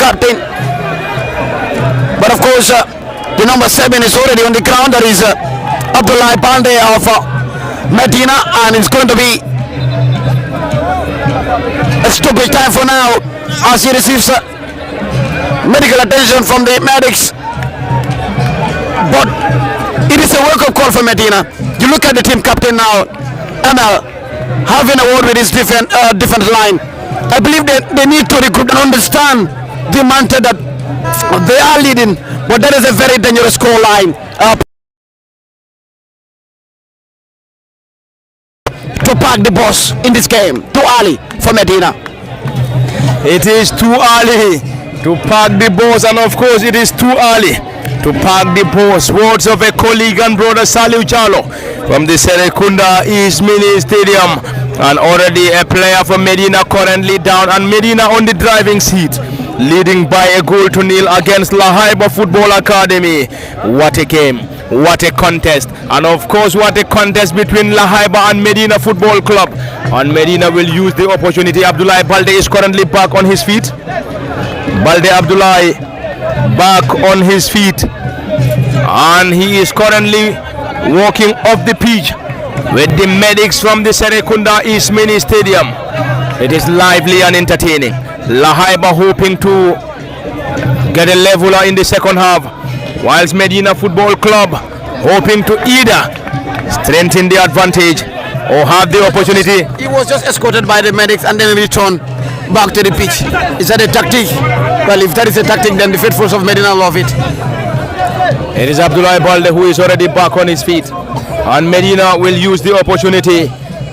captain. But of course, the number 7 is already on the ground. That is Abdullah Pandey of Medina, and it's going to be a stupid time for now as he receives medical attention from the medics. But it is a wake-up call for Medina. You look at the team captain now, Amal, having a word with his different line. I believe that they need to recruit and understand the mantra that they are leading, but that is a very dangerous score line. To park the bus in this game, too early for Medina. It is too early to park the bus, and of course it is too early to park the bus. Words of a colleague and brother Saliu Chalo from the Serrekunda East Mini Stadium, and already a player for Medina currently down, and Medina on the driving seat, leading by a goal to nil against Lahaiba Football Academy. What a game, what a contest, and of course what a contest between Lahaiba and Medina Football Club. And Medina will use the opportunity. Abdullah Balde is currently back on his feet. Balde Abdullah back on his feet, and he is currently walking off the pitch with the medics from the Serrekunda East Mini Stadium. It is lively and entertaining. Lahaiba hoping to get a leveler in the second half, whilst Medina Football Club hoping to either strengthen the advantage or have the opportunity. He was just escorted by the medics and then returned back to the pitch. Is that a tactic? Well, if that is a tactic, then the faithfuls of Medina love it. It is Abdullah Balde who is already back on his feet, and Medina will use the opportunity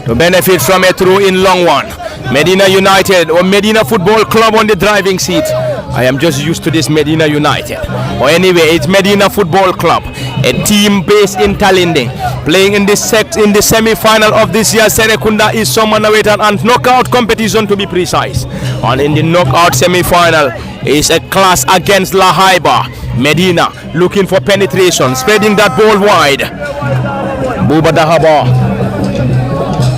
to benefit from a throw in long one. Medina United or Medina Football Club on the driving seat. I am just used to this Medina United. Or anyway, it's Medina Football Club, a team based in Talinding, playing in the semi-final of this year's Serrekunda is Somanawetan and knockout competition to be precise. And in the knockout semi-final is a clash against Lahaiba. Medina looking for penetration, spreading that ball wide. Buba Dahaba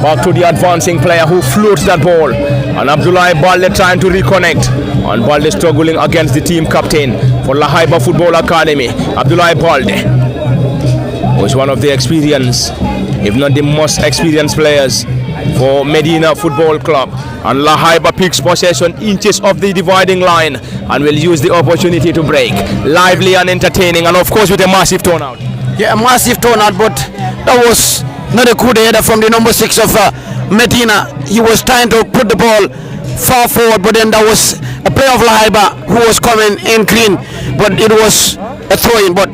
back to the advancing player who floats that ball, and Abdullah Balde trying to reconnect, and Balde struggling against the team captain for Lahaiba Football Academy. Abdullah Balde was one of the experienced, if not the most experienced players for Medina Football Club, and Lahaiba picks possession inches of the dividing line and will use the opportunity to break. Lively and entertaining, and of course with a massive turnout. Yeah, a massive turnout, but that was not a good header from the number 6 of Medina. He was trying to put the ball far forward, but then there was a player of Lahaiba who was coming in clean, but it was a throw-in. But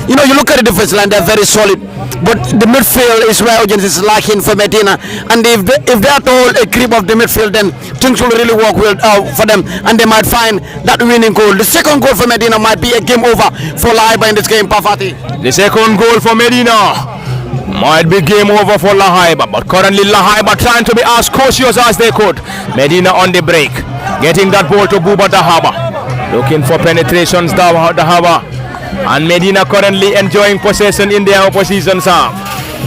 you know, you look at the defense line, they're very solid, but the midfield is where urgency is lacking for Medina, and if they are to hold a grip of the midfield, then things will really work well for them, and they might find that winning goal. The second goal for Medina might be a game over for Lahaiba in this game, Pafati. The second goal for Medina might be game over for Lahaiba, but currently Lahaiba trying to be as cautious as they could. Medina on the break, getting that ball to Buba Dahaba, looking for penetrations. Dahaba and Medina currently enjoying possession in their opposition's half.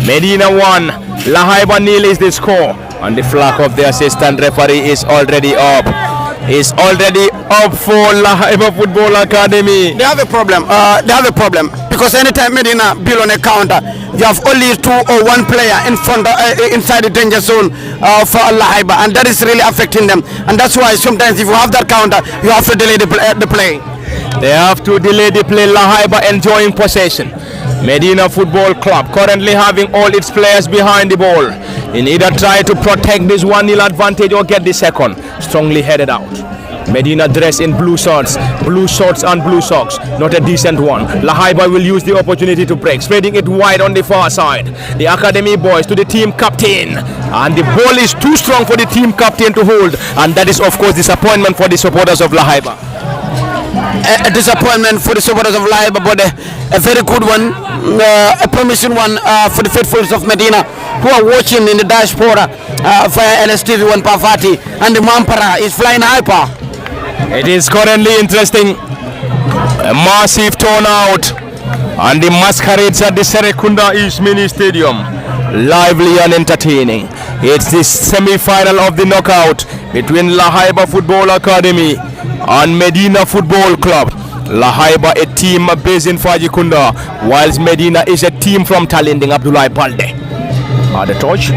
Medina 1, Lahaiba nil is the score, and the flag of the assistant referee is already up. Is already up for Lahaiba Football Academy. They have a problem. Because anytime Medina build on a counter, you have only 2 or 1 player in front inside the danger zone for Lahaiba, and that is really affecting them. And that's why sometimes if you have that counter, you have to delay the play. They have to delay the play. Lahaiba enjoying possession. Medina Football Club currently having all its players behind the ball in either try to protect this 1-0 advantage or get the second. Strongly headed out. Medina dressed in blue shorts and blue socks. Not a decent one. Lahaiba will use the opportunity to break, spreading it wide on the far side. The academy boys to the team captain, and the ball is too strong for the team captain to hold, and that is of course disappointment for the supporters of Lahaiba. A disappointment for the supporters of Lahaiba, but a very good one, a promising one for the faithfuls of Medina who are watching in the diaspora via LSTV1 Pavati, and the Mampara is flying hyper. It is currently interesting, a massive turnout, and the masquerades at the Serrekunda East Mini Stadium, lively and entertaining. It's the semi-final of the knockout between Lahaiba Football Academy and Medina Football Club. Lahaiba, a team based in Serrekunda, whilst Medina is a team from Talinding. Abdullah Balde at the touch,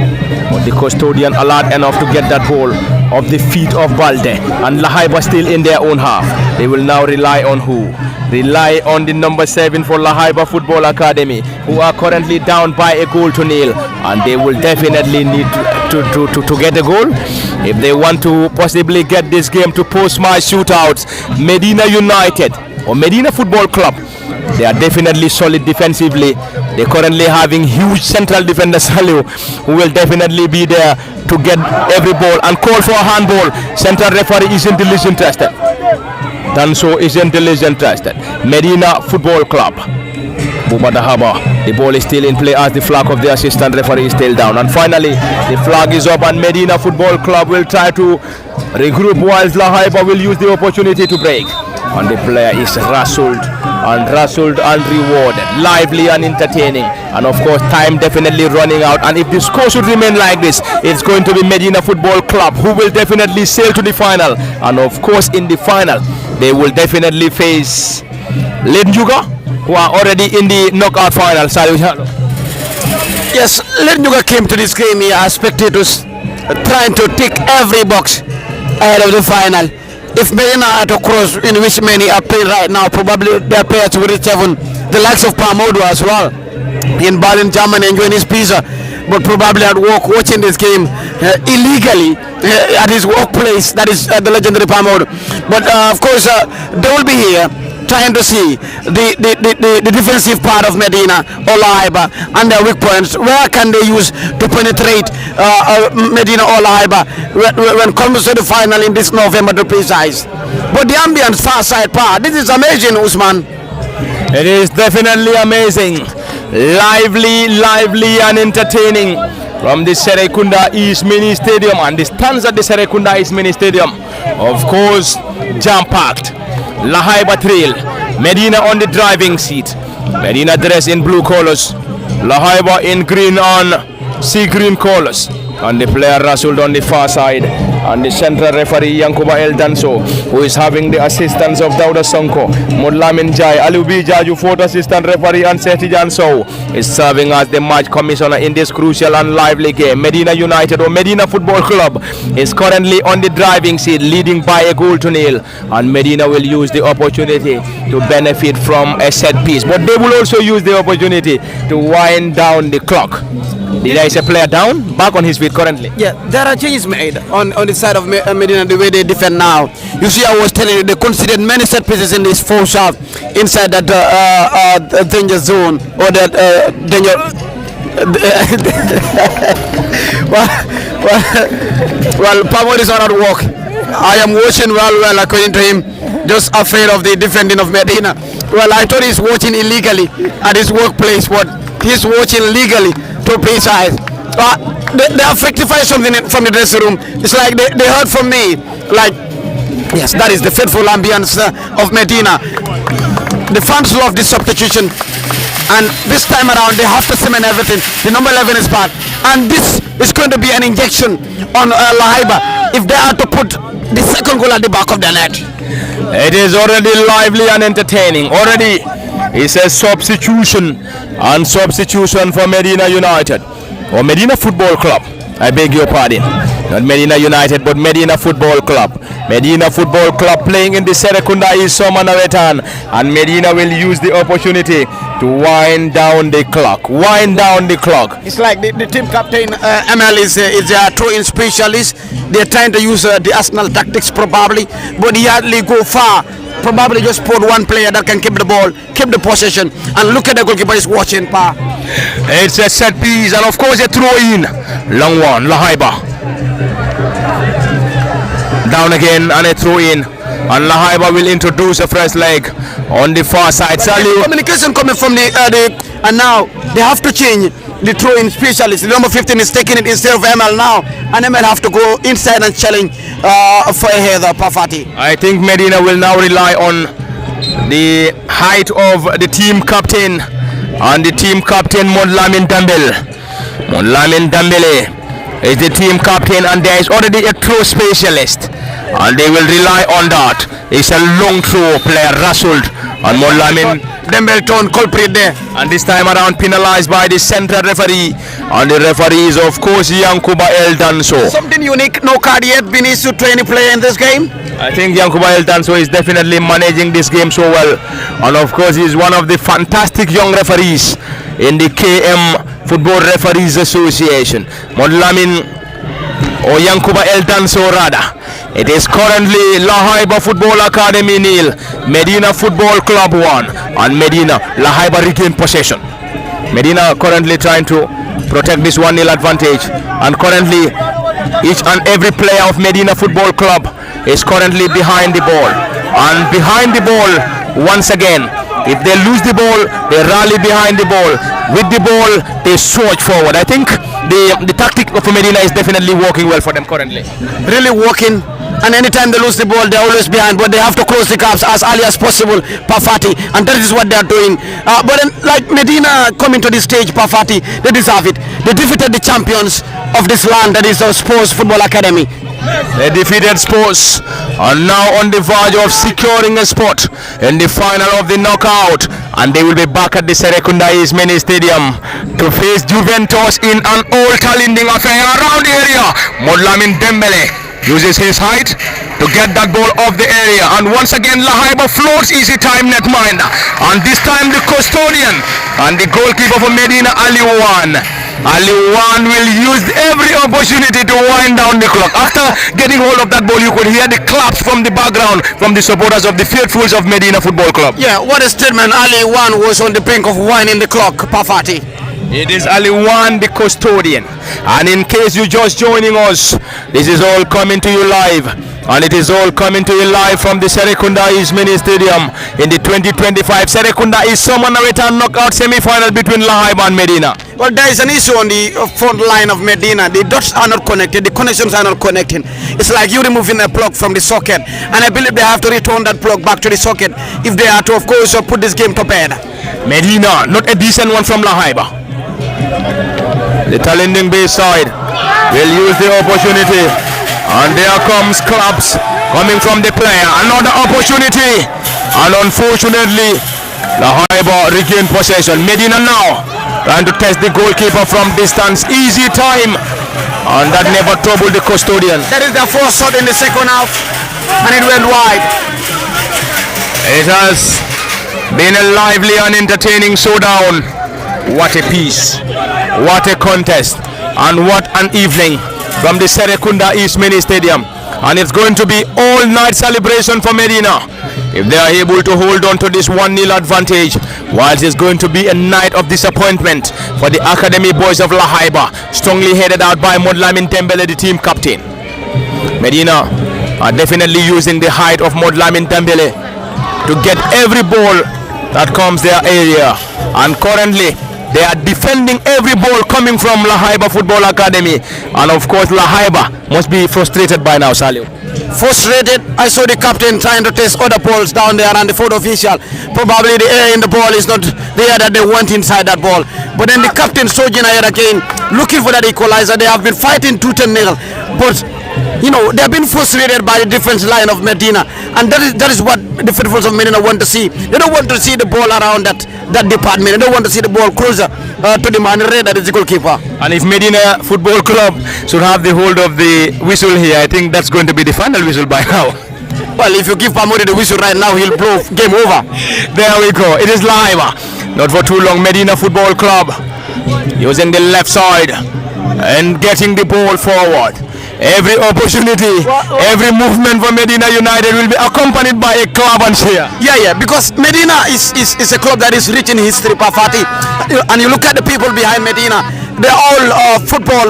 but the custodian alert enough to get that ball off the feet of Balde, and Lahaiba still in their own half. They will now rely on who? Rely on the number 7 for Lahaiba Football Academy, who are currently down by a goal to nil, and they will definitely need to get a goal if they want to possibly get this game to post-match shootouts. Medina United or Medina Football Club, they are definitely solid defensively. They're currently having huge central defender Saliu, who will definitely be there to get every ball and call for a handball. Central referee isn't interested. Danso isn't interested. Medina Football Club. Lahaiba, the ball is still in play as the flag of the assistant referee is still down. And finally, the flag is up and Medina Football Club will try to regroup whilst Lahaiba will use the opportunity to break. And the player is rustled and rewarded. Lively and entertaining. And of course, time definitely running out. And if the score should remain like this, it's going to be Medina Football Club who will definitely sail to the final. And of course, in the final, they will definitely face Lenjuga, who are already in the knockout final. Yes, Lenjuga came to this game here as spectators trying to tick every box ahead of the final. If Medina are to cross, in which many are playing right now, probably their players will reach even the likes of Pamodo as well in Berlin, Germany, enjoying his pizza, but probably at work watching this game illegally at his workplace. That is the legendary Pamodo. But of course, they will be here trying to see the defensive part of Medina or Lahaiba and their weak points. Where can they use to penetrate Medina or Lahaiba when comes to the final in this November, to precise. But the ambience far side part, this is amazing, Usman. It is definitely amazing. Lively and entertaining from the Serrekunda East Mini Stadium, and the stands at the Serrekunda East Mini Stadium, of course, jam-packed. Lahaiba trail, Medina on the driving seat. Medina dressed in blue colors, Lahaiba in green on sea green colors. And the player wrestled on the far side, and the central referee Yankuba El Danso, who is having the assistance of Dauda Sonko, Mudlamin Jai, Alubi Jaju, fourth assistant referee, and Setijan Sow is serving as the match commissioner in this crucial and lively game. Medina United or Medina Football Club is currently on the driving seat, leading by a goal to nil, and Medina will use the opportunity to benefit from a set piece, but they will also use the opportunity to wind down the clock. There is a player down, back on his feet currently. Yeah, there are changes made on the side of Medina, the way they defend now. You see, I was telling you, they considered many set pieces in this fourth half inside that danger zone or that danger. well, Pamod is not at work. I am watching well, according to him, just afraid of the defending of Medina. Well, I thought he's watching illegally at his workplace, but he's watching legally to precise. They have rectified something from the dressing room. It's like they heard from me, like, yes, that is the faithful ambience of Medina. The fans love this substitution, and this time around they have to cement everything. The number 11 is back, and this is going to be an injection on Lahaiba if they are to put the second goal at the back of the net. It is already lively and entertaining. Already it's a substitution for Medina United or Medina Football Club. I beg your pardon. Not Medina United, but Medina Football Club. Medina Football Club playing in the Serrekunda is Somanawetan, and Medina will use the opportunity to wind down the clock. It's like the team captain ML is a throw-in specialist. They're trying to use the Arsenal tactics probably, but he hardly go far. Probably just put one player that can keep the ball, keep the possession, and look at the goalkeeper is watching. It's a set piece, and of course a throw-in. Long one, Lahaiba. Down again, and a throw-in. And Lahaiba will introduce a fresh leg on the far side. Communication coming from and now they have to change the throw-in specialist. The number 15 is taking it instead of ML now, and ML have to go inside and challenge for a header, Pafati. I think Medina will now rely on the height of the team captain, and the team captain Modlamin Dambele. Modlamin Dambele is the team captain, and there is already a throw specialist. and they will rely on that. It's a long throw, player wrestled, and Modlamin Dembelton culprit there. and this time around penalized by the central referee, and the referee is of course Yankuba El Danso. Something unique, no card yet been issued to any player in this game. I think Yankuba El Danso is definitely managing this game so well, and of course he is one of the fantastic young referees in the KM Football Referees Association. Modlamin or Yankuba El Danso rather. It is currently Lahaiba Football Academy nil, Medina Football Club 1, and Medina, Lahaiba regain possession. Medina currently trying to protect this 1-0 advantage, and currently each and every player of Medina Football Club is currently behind the ball. And behind the ball, once again, if they lose the ball, they rally behind the ball. With the ball, they surge forward. I think the tactic of Medina is definitely working well for them currently. Really working. And anytime they lose the ball, they're always behind, but they have to close the gaps as early as possible, Parfati, and that is what they're doing. But then, like Medina coming to this stage, Parfati, they deserve it. They defeated the champions of this land, that is the Sports Football Academy. They defeated Sports, and now on the verge of securing a spot in the final of the knockout, and they will be back at the Serrekunda Mini Stadium to face Juventus in an all-challenging affair around the area. Modlamin Dembele uses his height to get that ball off the area, and once again Lahaiba floats easy time netminder, and this time the custodian and the goalkeeper for Medina, Ali Wan will use every opportunity to wind down the clock. After getting hold of that ball, you could hear the claps from the background from the supporters of the faithfuls of Medina Football Club. Yeah, what a statement. Ali Wan was on the brink of winding the clock, Parfati. It is Ali Wan, the custodian, and in case you're just joining us, this is all coming to you live, and it is all coming to you live from the Serrekunda Mini Stadium in the 2025 Serrekunda Summer Narrator Knockout Semi-Final between Lahaiba and Medina. Well, there is an issue on the front line of Medina. The dots are not connected, the connections are not connecting. It's like you removing a plug from the socket, and I believe they have to return that plug back to the socket if they are to, of course, put this game to bed. Medina, not a decent one from Lahaiba. The Talending Bay side will use the opportunity, and there comes claps coming from the player. Another opportunity, and unfortunately Lahaiba regain possession. Medina now trying to test the goalkeeper from distance. Easy time, and that never troubled the custodian. That is their first shot in the second half, and it went wide. It has been a lively and entertaining showdown. What a piece, what a contest, and what an evening from the Serrekunda Mini Stadium. And it's going to be all-night celebration for Medina if they are able to hold on to this 1-0 advantage, whilst it's going to be a night of disappointment for the Academy boys of Lahaiba, strongly headed out by Modlamin Dembele, the team captain. Medina are definitely using the height of Modlamin Dembele to get every ball that comes their area, and currently they are defending every ball coming from Lahaiba Football Academy, and of course Lahaiba must be frustrated by now, Salio. Frustrated. I saw the captain trying to test other balls down there, and the fourth official, probably the air in the ball is not the air that they want inside that ball. But then the captain surging ahead again, looking for that equalizer. They have been fighting tooth and nail, but you know, they have been frustrated by the defense line of Medina, and that is what the faithfuls of Medina want to see. They don't want to see the ball around that department. They don't want to see the ball closer to the man red, that is the goalkeeper. And if Medina Football Club should have the hold of the whistle here, I think that's going to be the final whistle by now. Well, if you give Pamori the whistle right now, he'll blow game over. There we go. It is Lahaiba. Not for too long. Medina Football Club using the left side and getting the ball forward. Every opportunity, every movement for Medina United will be accompanied by a club and cheer. Yeah, because Medina is a club that is rich in history, Parfati. And you look at the people behind Medina, they're all football,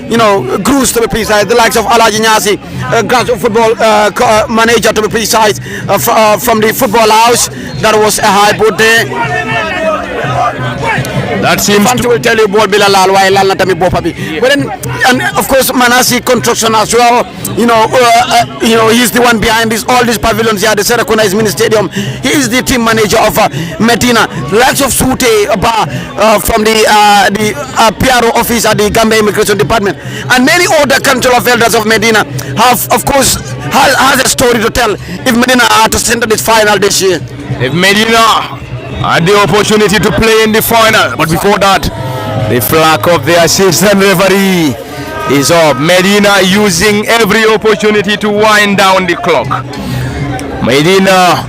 you know, gurus to be precise. The likes of Alaji Nyasi, grassroots football manager to be precise, from the football house. That was a high boot there. That seems to will tell you ball bila lal why lal na tami bopabi. But then, and of course Manasi Construction as well. You know he's the one behind all these pavilions here. The Serrekunda Mini Stadium. He is the team manager of Medina. Lots of Sute from the PRO office at the Gambia Immigration Department, and many other control of elders of Medina have, of course, has a story to tell if Medina are to enter this final this year. If Medina had the opportunity to play in the final, but before that, the flag of the assistant referee is up. Medina using every opportunity to wind down the clock. Medina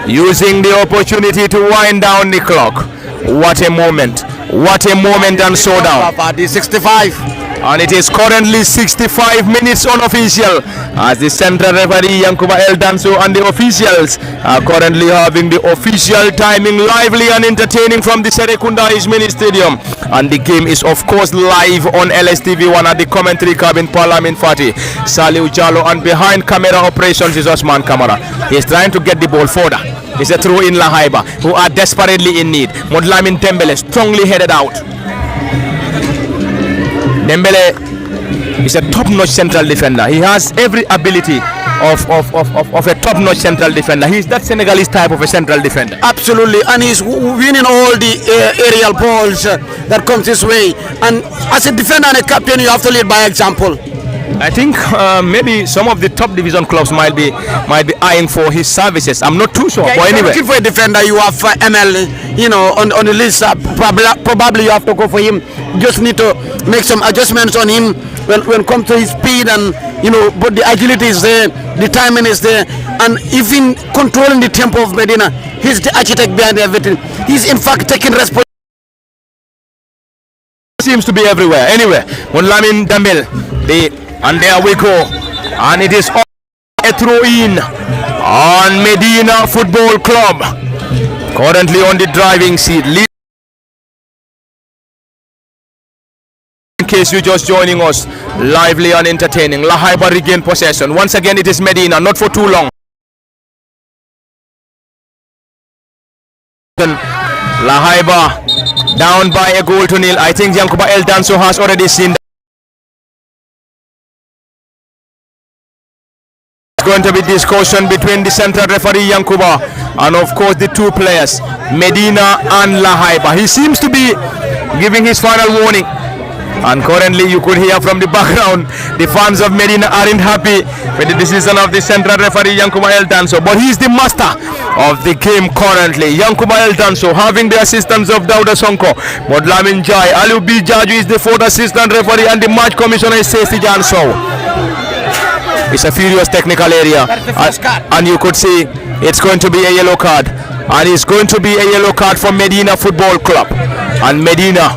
using the opportunity to wind down the clock. What a moment. What a moment and showdown. Party 65. And it is currently 65 minutes unofficial as the central referee Yankuba El Danso and the officials are currently having the official timing lively and entertaining from the Serrekunda Mini Stadium. And the game is of course live on LSTV1 at the commentary cabin Parliament Fati. Saliu Jalo, and behind camera operations is Osman Kamara. He is trying to get the ball further. It's a throw in Lahaiba, who are desperately in need. Modlamin Dembele strongly headed out. Dembele is a top-notch central defender. He has every ability of a top-notch central defender. He's that Senegalese type of a central defender. Absolutely, and he's winning all the aerial balls that comes his way. And as a defender and a captain, you have to lead by example. I think maybe some of the top division clubs might be eyeing for his services. I'm not too sure. Yeah, but anyway, looking for a defender, you have ML, on the list. Probably you have to go for him. Just need to make some adjustments on him when it comes to his speed and but the agility is there, the timing is there, and even controlling the tempo of Medina. He's the architect behind everything. He's in fact taking responsibility. Seems to be everywhere. Anyway, Lamin Damil, and there we go, and it is a throw-in on Medina Football Club, currently on the driving seat. In case you're just joining us, lively and entertaining. Lahaiba regain possession. Once again, it is Medina, not for too long. Lahaiba down by a goal to nil. I think Yankuba El Danso has already seen that. Going to be discussion between the central referee Yankuba and of course the two players Medina and Lahaiba. He seems to be giving his final warning, and currently you could hear from the background the fans of Medina aren't happy with the decision of the central referee Yankuba El Danso, but he's the master of the game currently. Yankuba El Danso having the assistance of Dauda Sonko, Modlamin Jai, Aliu B. Jaju is the fourth assistant referee, and the match commissioner is Sesi Janso. It's a furious technical area, and you could see it's going to be a yellow card, and it's going to be a yellow card for Medina Football Club. And Medina,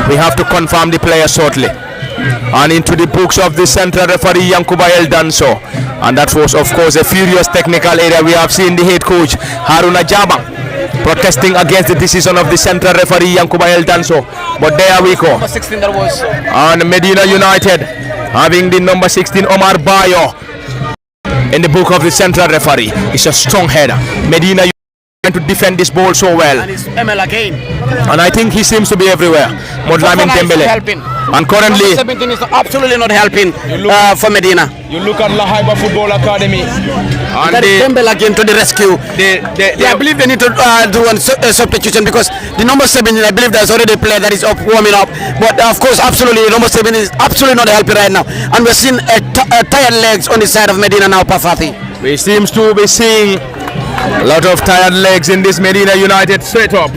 we have to confirm the player shortly, and into the books of the central referee Yankuba El Danso. And that was of course a furious technical area. We have seen the head coach Haruna Jaba protesting against the decision of the central referee Yankuba El Danso, but there we go. Number 16 that was. And Medina United having the number 16 Omar Bayo in the book of the central referee. It's a strong header. Medina trying to defend this ball so well. And it's ML again. And I think he seems to be everywhere. Modlamin Dembele. And currently, 17 is absolutely not helping for Medina. You look at Lahaiba Football Academy. And that is Dembele again to the rescue. I believe they need to do a substitution, because the number 7, I believe there's already a player that is up warming up. But of course, absolutely, the number 7 is absolutely not helping right now. And we're seeing tired legs on the side of Medina now, Pafati. We seems to be seeing a lot of tired legs in this Medina United setup.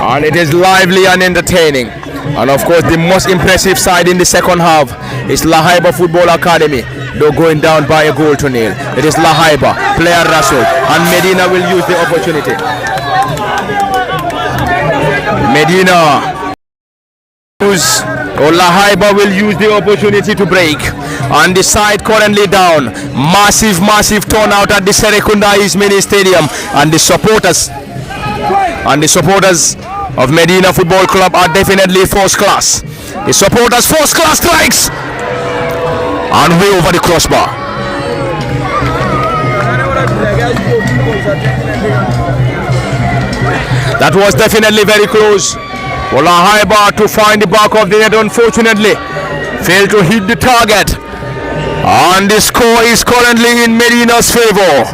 And it is lively and entertaining. And of course, the most impressive side in the second half is Lahaiba Football Academy, though going down by a goal to nil. It is Lahaiba, player Russell, and Medina will use the opportunity. Medina Lahaiba will use the opportunity to break. And the side currently down. Massive turnout at the Serrekunda Mini Stadium, and the supporters of Medina Football Club are definitely first class. The supporters first class strikes, and way over the crossbar. That was definitely very close. Lahaiba to find the back of the net, unfortunately failed to hit the target, and the score is currently in Medina's favor.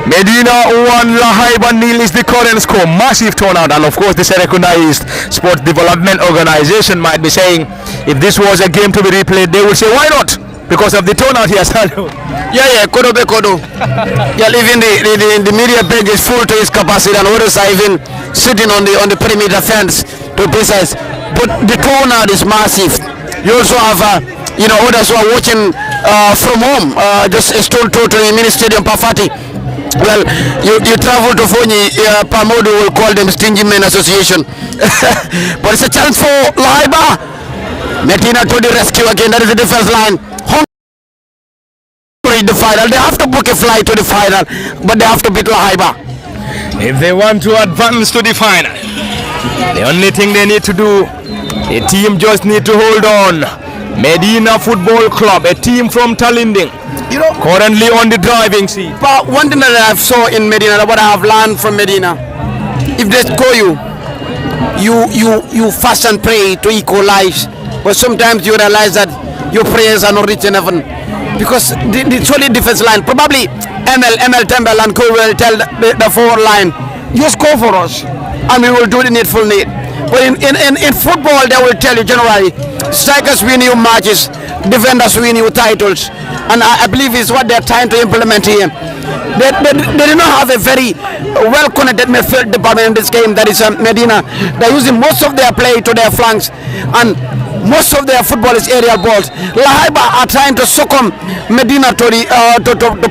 Medina 1, Lahaiba nil is the current score. Massive turnout, and of course the Serrekunda East Sports Development Organization might be saying, if this was a game to be replayed, they would say, why not? because of the turnout here, Sadu. Yeah, Kodo be Kodo. Yeah, even the media bench is full to its capacity, and others are even sitting on the perimeter fence to pieces. But the turnout is massive. You also have others who are watching from home, just a stone throw to the mini stadium Pafati. Well, you travel to Fonyi, Pamodo will call them Stingy Men Association. But it's a chance for Lahaiba. Medina to the rescue again. That is the defense line. The final. They have to book a flight to the final, but they have to beat Lahaiba. If they want to advance to the final, the only thing they need to do, the team just need to hold on. Medina Football Club, a team from Talinding, currently on the driving seat. But one thing that I saw in Medina, what I have learned from Medina, if they score you fast and pray to equalize, but sometimes you realize that your prayers are not reaching heaven, because the solid defense line, probably ML Temple and Co will tell the forward line, you score for us and we will do the needful need. But in football, they will tell you generally, strikers win you matches, defenders win you titles, and I believe it's what they're trying to implement here. They do not have a very well-connected midfield department in this game. That is Medina. They're using most of their play to their flanks, and most of their football is aerial balls. Lahaiba are trying to succumb Medina to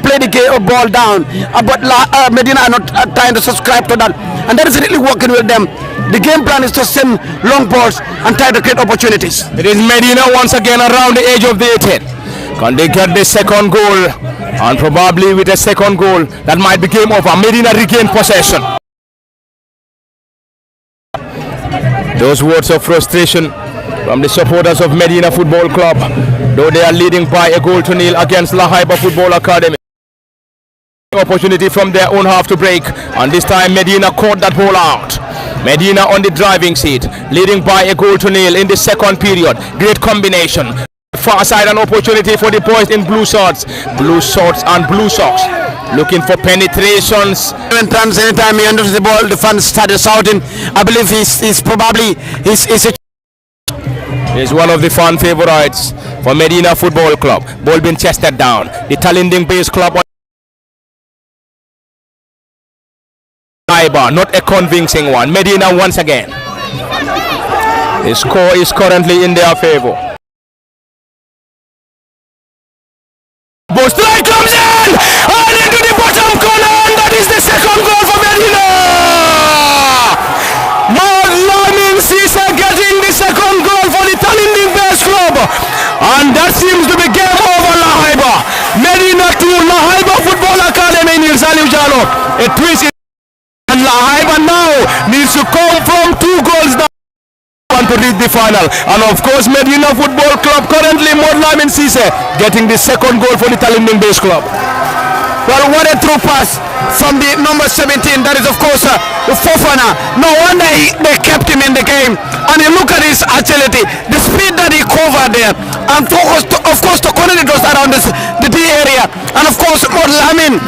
play the ball down, but Medina are not trying to subscribe to that, and that is really working with them. The game plan is to send long balls and try to create opportunities. It is Medina once again around the edge of the 18. Can they get the second goal? And probably with a second goal, that might be game over. Medina regain possession. Those words of frustration from the supporters of Medina Football Club, though they are leading by a goal to nil against Lahaiba Football Academy. Opportunity from their own half to break, and this time Medina caught that ball out. Medina on the driving seat, leading by a goal to nil in the second period. Great combination. Far side, an opportunity for the boys in blue shorts and blue socks, looking for penetrations. Anytime he enters the ball, the fans started shouting. I believe he's one of the fan favorites for Medina Football Club. Ball being chested down. The Talinding base club. Not a convincing one. Medina once again. The score is currently in their favor. Ball strike comes in and into the bottom corner, and that is the second goal for Medina. Lamin Sisa getting the second goal for the Talinding base club, and that seems to be game over. Lahaiba. Medina 2, Lahaiba Football Academy in Saliu Jalo. A twist. And Lahaiba now needs to come from 2 goals down to reach the final. And of course, Medina Football Club currently Lamin Sise getting the second goal for the Talinding base club. Well, what a through pass from the number 17. That is, of course, Fofana. No wonder they kept him in the game. And you look at his agility, the speed that he covered there, and focused, of course, to connect it was around the D area. And of course, Lamin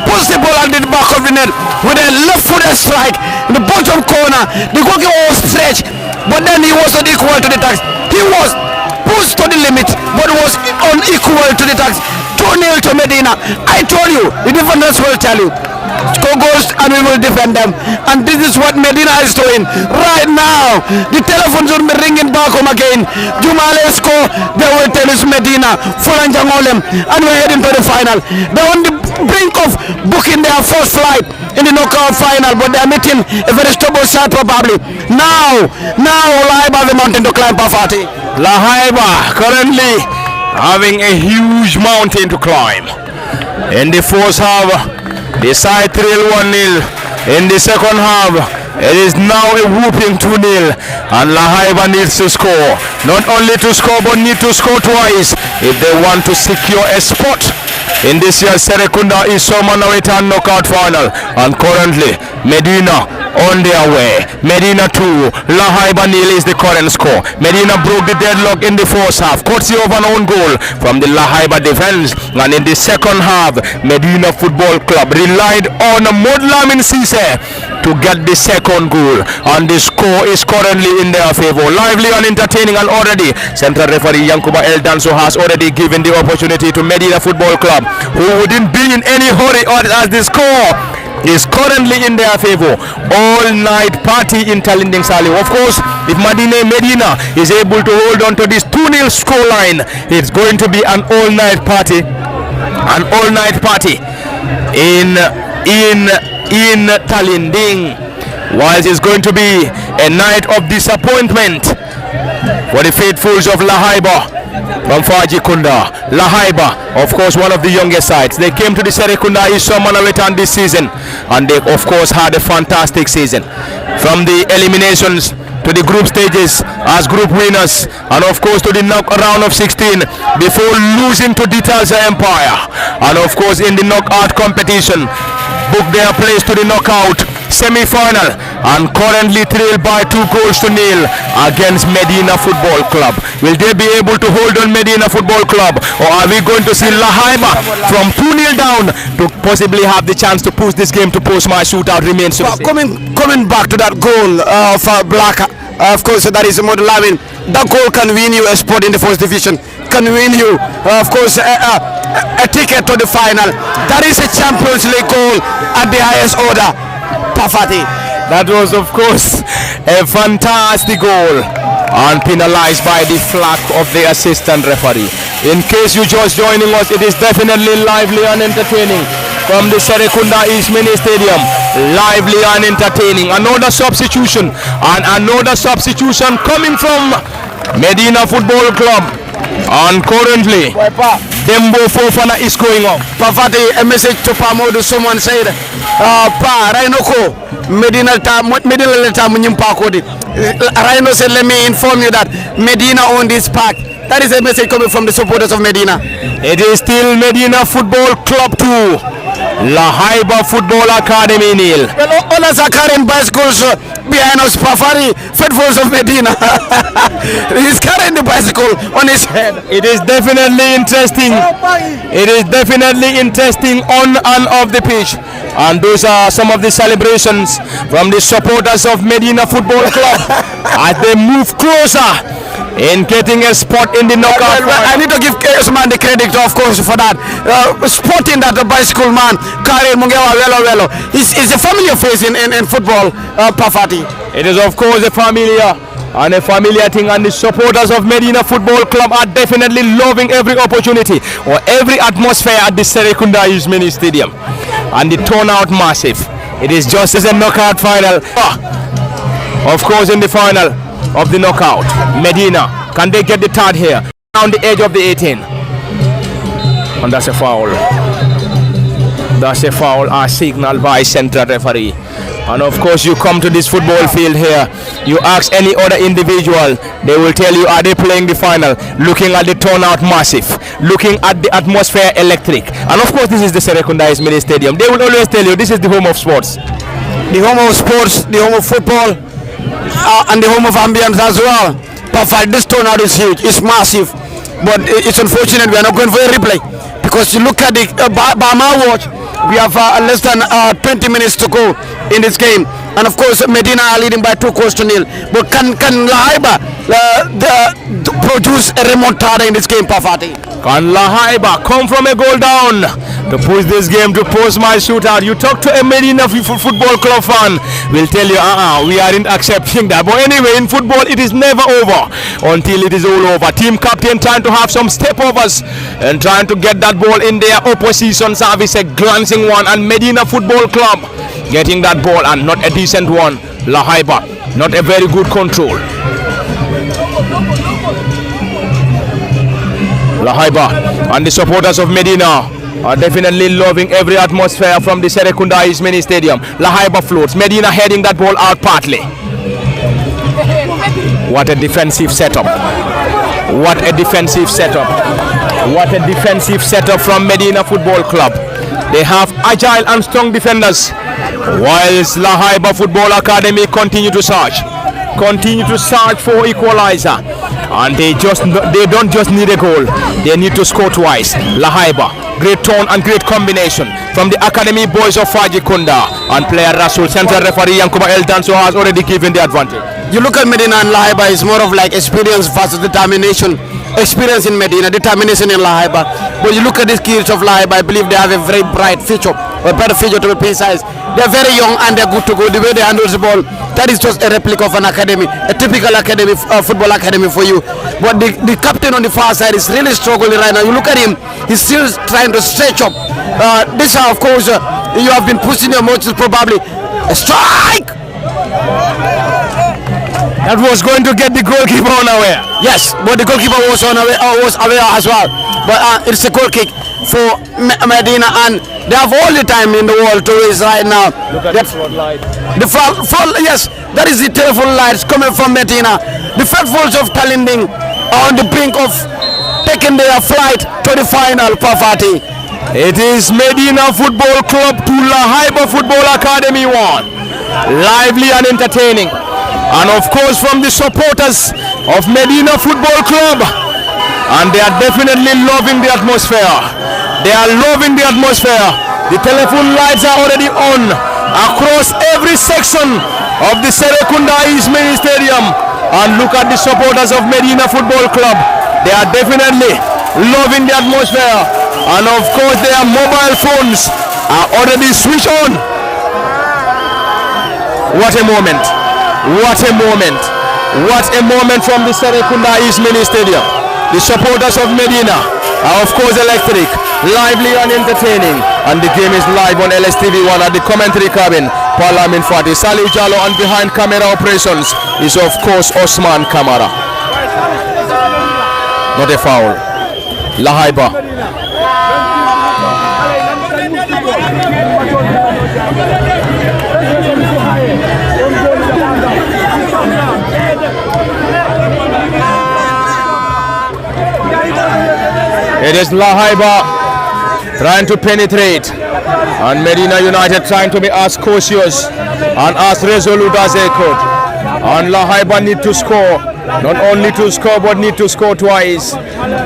puts the ball at the back of the net with a left-footed strike in the bottom corner. The goalkeeper was stretched, but then he was not equal to the task. He was pushed to the limit, but was unequal to the task. 2-0 to Medina. I told you, the defenders will tell you. Score goals and we will defend them. And this is what Medina is doing right now. The telephones will be ringing back home again. Jumale score, they will tell us Medina, Fulanjangolem, and we're heading to the final. They're on the brink of booking their first flight in the knockout final, but they're meeting a very stubborn side probably. Now Lahaiba have a mountain to climb, Pafati. Lahaiba currently having a huge mountain to climb. In the first half, the side trail 1-0. In the second half, it is now a whooping 2-0, and Lahaiba needs to score. Not only to score, but need to score twice if they want to secure a spot in this year's Serrekunda Isomanawitan knockout final. And currently, Medina on their way. Medina 2, Lahaiba 0 is the current score. Medina broke the deadlock in the first half, courtesy of an own goal from the Lahaiba defense. And in the second half, Medina Football Club relied on Lamin Sise to get the second goal, and the score is currently in their favor. Lively and entertaining, and already central referee Yankuba El Danso has already given the opportunity to Medina Football Club, who wouldn't be in any hurry as the score is currently in their favor. All night party in Talinding Sali. Of course, if Medina is able to hold on to this 2-0 score line, it's going to be an all night party. An all night party in Talinding. Whilst it's going to be a night of disappointment for the faithfuls of Lahaiba from Serrekunda. Lahaiba, of course, one of the youngest sides. They came to the Serrekunda Isomana return this season, and they of course had a fantastic season. From the eliminations to the group stages as group winners, and of course to the round of 16 before losing to Detailsa Empire, and of course in the knockout competition booked their place to the knockout semi-final, and currently trailed by 2-0 against Medina Football Club. Will they be able to hold on Medina Football Club, or are we going to see Lahaiba from 2-0 down to possibly have the chance to push this game to post-match shootout? Remains to be seen. Coming back to that goal for Black, of course that is Model Lavin. That goal can win you a spot in the first division, can win you of course a ticket to the final. That is a Champions League goal at the highest order. Pafati. That was of course a fantastic goal, and penalized by the flag of the assistant referee. In case you're just joining us, it is definitely lively and entertaining from the Serrekunda East Mini Stadium. Lively and entertaining. Another substitution, and another substitution coming from Medina Football Club, and currently Dembo Fofana is going up. Pafati, a message to Pamodu. Someone said Pa Rainoko Medina Leta Munyimpa Kodi. Rhino said, let me inform you that Medina own this park. That is a message coming from the supporters of Medina. It is still Medina Football Club 2, Lahaiba Football Academy nil. Others are carrying bicycles behind us. Pafari, faithfuls of Medina. He's carrying the bicycle on his head. It is definitely interesting. It is definitely interesting on and off the pitch. And those are some of the celebrations from the supporters of Medina Football Club as they move closer in getting a spot in the knockout. I need to give Chaos Man the credit, of course, for that. Spotting that the bicycle man, Karen Mungewa Welo. It's a familiar face in football, Pafati. It is, of course, a familiar thing, and the supporters of Medina Football Club are definitely loving every opportunity or every atmosphere at the Serrekunda East Mini Stadium. And the turnout massive. It is just as a knockout final. Of course, in the final of the knockout, Medina, can they get the third here on the edge of the 18? And that's a foul. That's a foul as signaled by central referee. And of course, you come to this football field here, you ask any other individual, they will tell you, are they playing the final? Looking at the turnout massive, looking at the atmosphere electric. And of course, this is the Serrekunda East Mini Stadium. They will always tell you this is the home of sports. The home of sports, the home of football, and the home of ambience as well. But this turnout is huge, it's massive. But it's unfortunate we are not going for a replay, because you look at the by my watch, we have less than 20 minutes to go in this game, and of course Medina are leading by 2-0. But can Lahaiba produce a remontada in this game, Pafati? Can Lahaiba come from a goal down to push this game to post-match shootout? You talk to a Medina Football Club fan, will tell you, we aren't accepting that. But anyway, in football, it is never over until it is all over. Team captain trying to have some step-overs and trying to get that ball in their opposition service, a glancing one, and Medina Football Club getting that ball, and not a decent one. Lahaiba, not a very good control. Lahaiba and the supporters of Medina are definitely loving every atmosphere from the Serrekunda East Mini Stadium. Lahaiba floats, Medina heading that ball out partly. What a defensive setup. What a defensive setup. What a defensive setup from Medina Football Club. They have agile and strong defenders, whilst Lahaiba Football Academy continue to search for equalizer. And they don't just need a goal, they need to score twice. Lahaiba Great tone and great combination from the academy boys of Serrekunda. And player Rasul, central referee Yankuba El Danso has already given the advantage. You look at Medina and Lahaiba is more of like experience versus determination. Experience in Medina, determination in Lahaiba. But you look at these kids of Lahaiba, I believe they have a very bright future, or better future to be precise. They're very young and they're good to go. The way they handle the ball, that is just a replica of an academy, a typical academy, football academy for you. But the captain on the far side is really struggling right now. You look at him, he's still trying to stretch up. This, of course, you have been pushing your motions probably. A strike! That was going to get the goalkeeper unaware. Yes, but the goalkeeper was aware as well. But it's a goal kick for Medina, and they have all the time in the world to raise right now. Look at the floodlight. The front, yes, that is the telephone lights coming from Medina. The faithfuls of Talinding are on the brink of taking their flight to the final, Pafati. It is Medina Football Club to Lahaiba Football Academy 1. Lively and entertaining. And of course from the supporters of Medina Football Club. And they are definitely loving the atmosphere. They are loving the atmosphere. The telephone lights are already on across every section of the Serrekunda East Mini Stadium. And look at the supporters of Medina Football Club. They are definitely loving the atmosphere. And of course their mobile phones are already switched on. What a moment. What a moment. What a moment from the Serrekunda East Mini Stadium. The supporters of Medina are of course electric, lively and entertaining. And the game is live on LSTV1 at the commentary cabin. Parliament Fati, Salih Jalo, and behind camera operations is of course Osman Kamara. Not a foul. Lahaiba. It is Lahaiba trying to penetrate, and Medina United trying to be as cautious and as resolute as they could. And Lahaiba need to score, not only to score but need to score twice.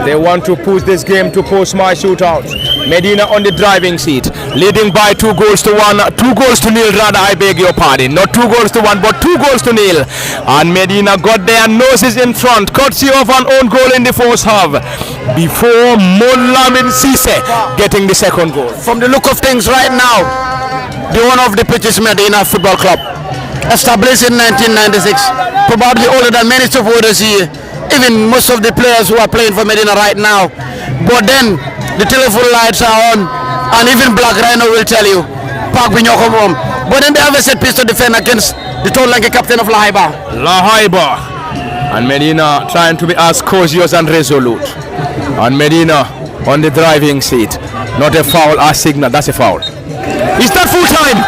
They want to push this game to post-match shootout. Medina on the driving seat, leading by 2 goals to 1, 2 goals to nil rather, I beg your pardon. Not 2 goals to 1 but 2 goals to nil. And Medina got their noses in front, courtesy of an own goal in the first half, before Moulamin Cisse getting the second goal. From the look of things right now, the owner of the pitch is Medina Football Club, established in 1996, probably older than many supporters here, even most of the players who are playing for Medina right now. But then the telephone lights are on, and even Black Rhino will tell you, Park Binyokomom. But then they have a set piece to defend against the tall lanky captain of Lahaiba. Lahaiba. And Medina trying to be as cautious and resolute. And Medina on the driving seat. Not a foul, a signal. That's a foul. Is that full time?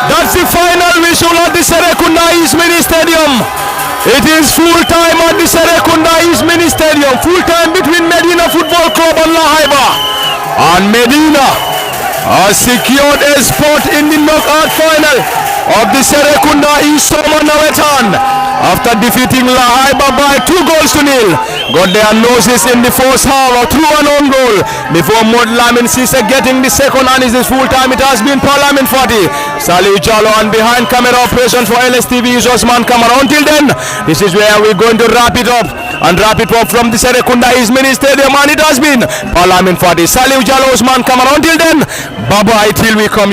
That's the final whistle at the Serrekunda East Mini Stadium. It is full time at the Serrekunda East Mini Stadium. Full time between Medina Football Club and Lahaiba. And Medina has secured a spot in the knockout final of the Serrekunda East Summer Nawetan after defeating Lahaiba by 2 goals to nil. Got their noses in the first half through an own goal before Moulamin Cisse getting the second, and is this full time. It has been Parliament Fati, Salih Jalo, and behind camera operations for LSTV is Osman Kamara. Until then, this is where we're going to wrap it up, and wrap it up from the Serrekunda East Mini Stadium, and it has been Parliament Fati, Salih Jalo, Osman Kamara. Until then, bye bye till we come.